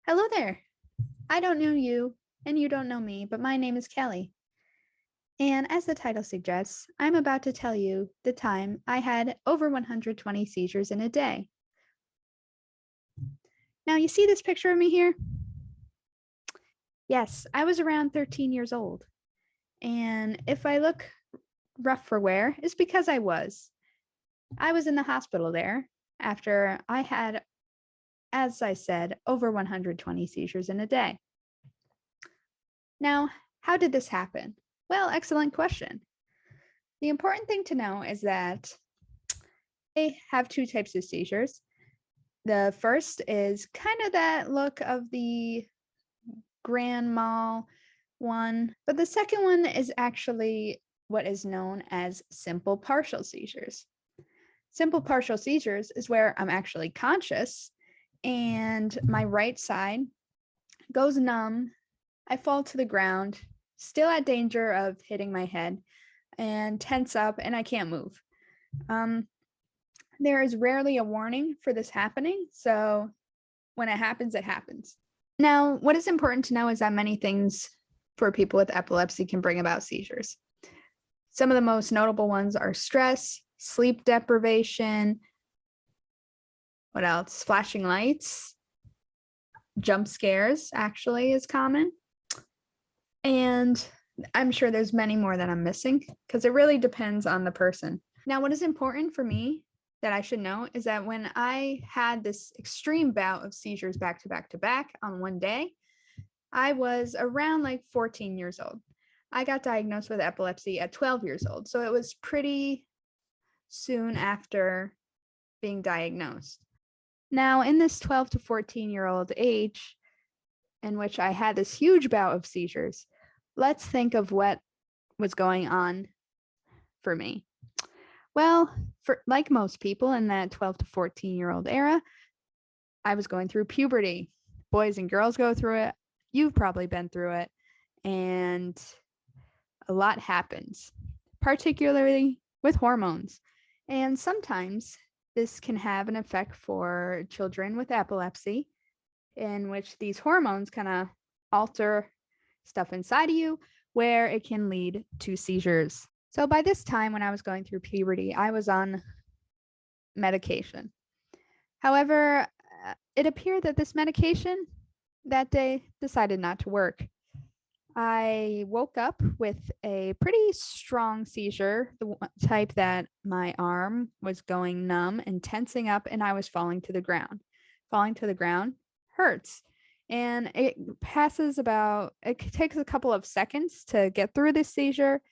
Hello there. I don't know you, and you don't know me, but my name is Kelly. And as the title suggests, I'm about to tell you the time I had over 120 seizures in a day. Now, you see this picture of me here? Yes, I was around 13 years old. And if I look rough for wear, it's because I was. I was in the hospital there after I had, as I said, over 120 seizures in a day. Now, how did this happen? Well, excellent question. The important thing to know is that they have two types of seizures. The first is kind of that look of the grand mal one, but the second one is actually what is known as simple partial seizures. Simple partial seizures is where I'm actually conscious and my right side goes numb. I fall to the ground, still at danger of hitting my head, and tense up, and I can't move. There is rarely a warning for this happening, so when it happens, it happens. Now, what is important to know is that many things for people with epilepsy can bring about seizures. Some of the most notable ones are stress, sleep deprivation, what else? Flashing lights, jump scares actually is common. And I'm sure there's many more that I'm missing because it really depends on the person. Now, what is important for me that I should know is that when I had this extreme bout of seizures back to back to back on one day, I was around like 14 years old. I got diagnosed with epilepsy at 12 years old. So it was pretty soon after being diagnosed. Now, in this 12 to 14-year-old age, in which I had this huge bout of seizures, let's think of what was going on for me. Well, like most people in that 12 to 14-year-old era, I was going through puberty. Boys and girls go through it. You've probably been through it. And a lot happens, particularly with hormones. And sometimes this can have an effect for children with epilepsy, in which these hormones kind of alter stuff inside of you, where it can lead to seizures. So by this time, when I was going through puberty, I was on medication. However, it appeared that this medication that day decided not to work. I woke up with a pretty strong seizure, the type that my arm was going numb and tensing up, and I was falling to the ground. Falling to the ground hurts. And it takes a couple of seconds to get through this seizure.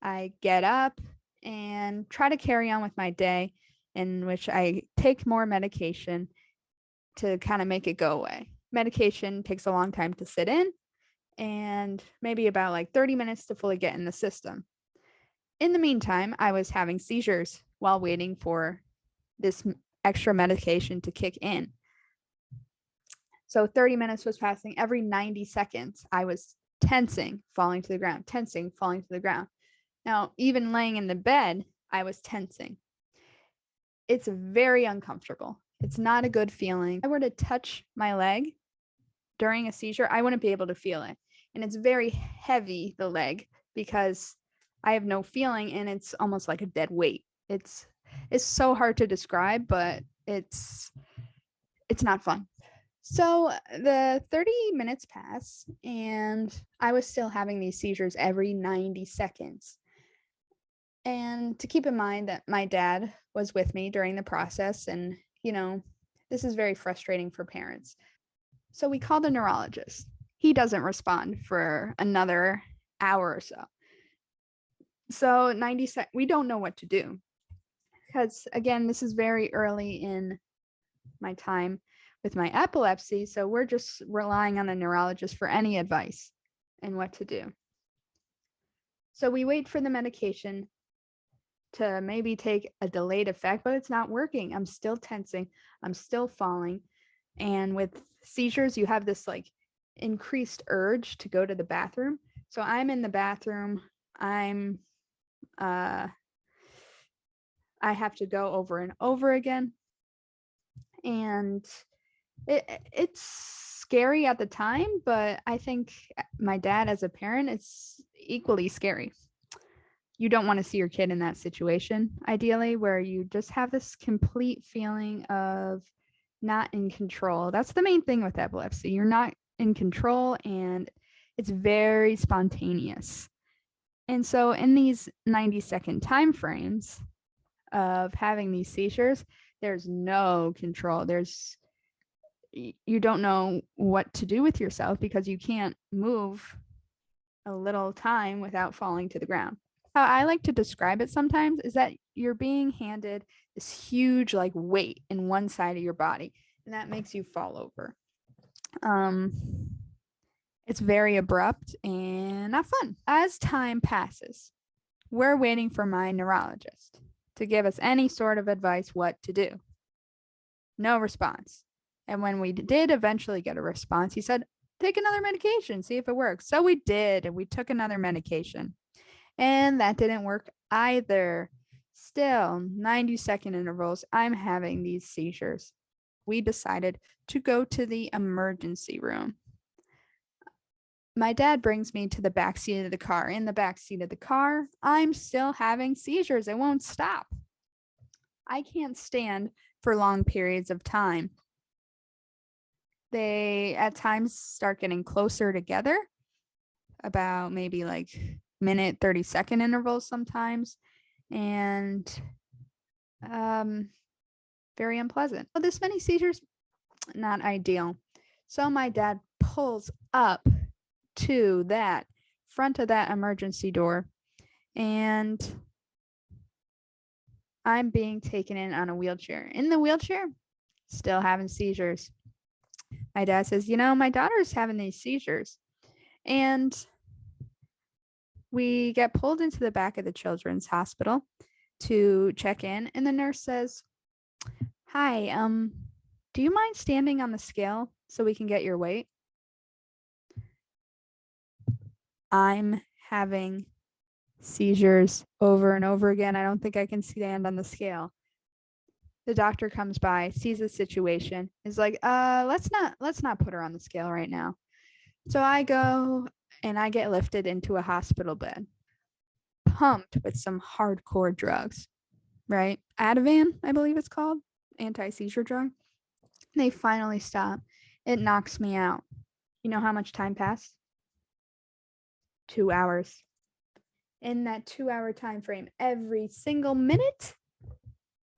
I get up and try to carry on with my day, in which I take more medication to kind of make it go away. Medication takes a long time to sit in and maybe about like 30 minutes to fully get in the system. In the meantime, I was having seizures while waiting for this extra medication to kick in. So 30 minutes was passing. Every 90 seconds, I was tensing, falling to the ground, tensing, falling to the ground. Now, even laying in the bed, I was tensing. It's very uncomfortable. It's not a good feeling. If I were to touch my leg during a seizure, I wouldn't be able to feel it. And it's very heavy, the leg, because I have no feeling and it's almost like a dead weight. It's so hard to describe, but it's not fun. So the 30 minutes pass and I was still having these seizures every 90 seconds. And to keep in mind that my dad was with me during the process, and this is very frustrating for parents. So we called a neurologist. He doesn't respond for another hour or so. So 90 seconds, we don't know what to do. Because again, this is very early in my time with my epilepsy. So we're just relying on the neurologist for any advice and what to do. So we wait for the medication to maybe take a delayed effect, but it's not working. I'm still tensing. I'm still falling. And with seizures, you have this like increased urge to go to the bathroom. So I'm in the bathroom. I have to go over and over again. And it's scary at the time, but I think my dad as a parent, it's equally scary. You don't want to see your kid in that situation, ideally, where you just have this complete feeling of not in control. That's the main thing with epilepsy. You're not in control and it's very spontaneous. And so in these 90-second time frames of having these seizures, there's no control. You don't know what to do with yourself because you can't move a little time without falling to the ground. How I like to describe it sometimes is that you're being handed this huge like weight in one side of your body, and that makes you fall over. It's very abrupt and not fun. As time passes, we're waiting for my neurologist to give us any sort of advice what to do. No response. And when we did eventually get a response, he said, take another medication, see if it works. So we did, and we took another medication. And that didn't work either. Still, 90-second intervals, I'm having these seizures. We decided to go to the emergency room. My dad brings me to the back seat of the car. In the back seat of the car, I'm still having seizures. It won't stop. I can't stand for long periods of time. They at times start getting closer together, about maybe like minute, 30-second intervals sometimes, and very unpleasant. But this many seizures, not ideal. So my dad pulls up to that front of that emergency door, and I'm being taken in on a wheelchair. In the wheelchair, still having seizures. My dad says, my daughter's having these seizures. And we get pulled into the back of the children's hospital to check in. And the nurse says, hi, do you mind standing on the scale so we can get your weight? I'm having seizures over and over again. I don't think I can stand on the scale. The doctor comes by, sees the situation, is like, let's not put her on the scale right now. So I go and I get lifted into a hospital bed, pumped with some hardcore drugs, right? Ativan, I believe it's called, anti-seizure drug. They finally stop. It knocks me out. You know how much time passed? 2 hours. In that 2-hour time frame, every single minute,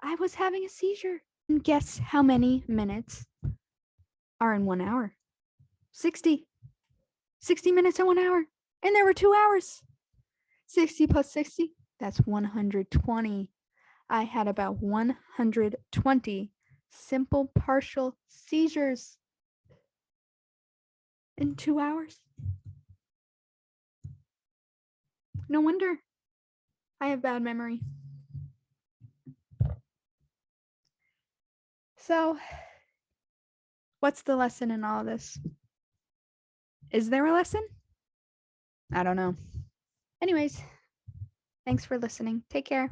I was having a seizure. And guess how many minutes are in 1 hour? 60. 60 minutes in 1 hour. And there were 2 hours. 60 plus 60, that's 120. I had about 120 simple partial seizures in 2 hours. No wonder I have bad memory. So, what's the lesson in all of this? Is there a lesson? I don't know. Anyways, thanks for listening. Take care.